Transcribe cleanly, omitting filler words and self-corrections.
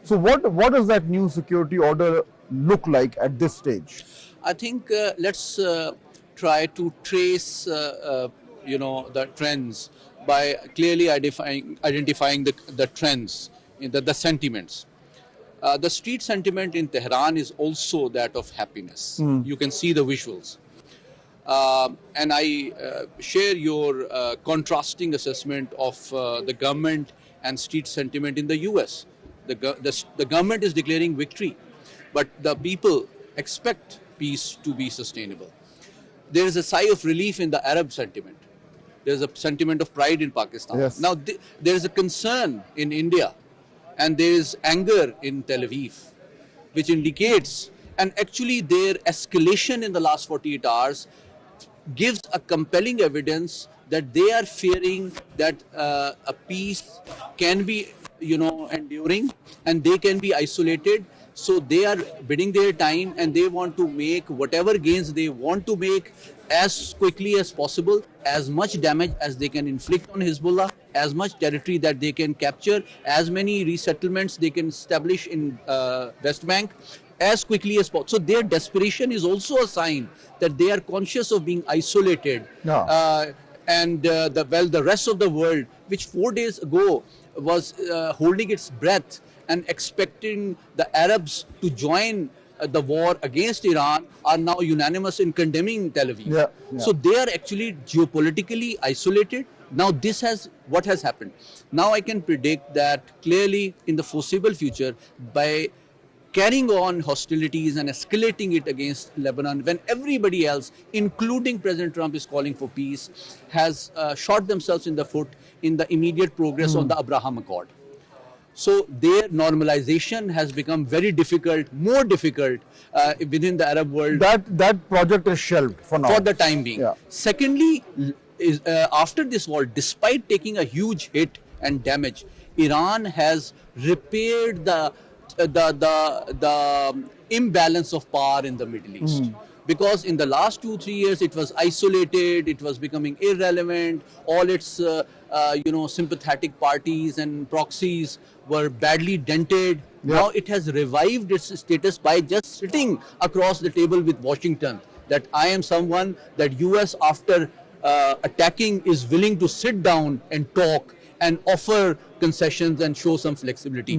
So what does that new security order look like at this stage? I think let's try to trace, the trends by clearly identifying the trends in the sentiments. The street sentiment in Tehran is also that of happiness. You can see the visuals. And I share your contrasting assessment of the government and street sentiment in the US. The government is declaring victory, but the people expect peace to be sustainable. There is a sigh of relief in the Arab sentiment. There is a sentiment of pride in Pakistan. Yes. Now, there is a concern in India, and there is anger in Tel Aviv, which indicates, and actually their escalation in the last 48 hours gives a compelling evidence that they are fearing that a peace can be, enduring, and they can be isolated. So they are bidding their time, and they want to make whatever gains they want to make as quickly as possible, as much damage as they can inflict on Hezbollah, as much territory that they can capture, as many resettlements they can establish in West Bank as quickly as possible. So their desperation is also a sign that they are conscious of being isolated. Yeah. And the rest of the world, which 4 days ago was holding its breath and expecting the Arabs to join the war against Iran, are now unanimous in condemning Tel Aviv. Yeah, yeah. So they are actually geopolitically isolated. Now what has happened. Now I can predict that clearly in the foreseeable future, by carrying on hostilities and escalating it against Lebanon, when everybody else, including President Trump, is calling for peace, has shot themselves in the foot in the immediate progress on the Abraham Accord. So their normalization has become very difficult, more difficult within the Arab world. That project is shelved for now. For the time being. Yeah. Secondly, is after this war, despite taking a huge hit and damage, Iran has repaired the imbalance of power in the Middle East. Because in the last 2-3 years, it was isolated, it was becoming irrelevant. All its sympathetic parties and proxies were badly dented. Yeah. Now it has revived its status by just sitting across the table with Washington. That I am someone that US, after attacking, is willing to sit down and talk and offer concessions and show some flexibility.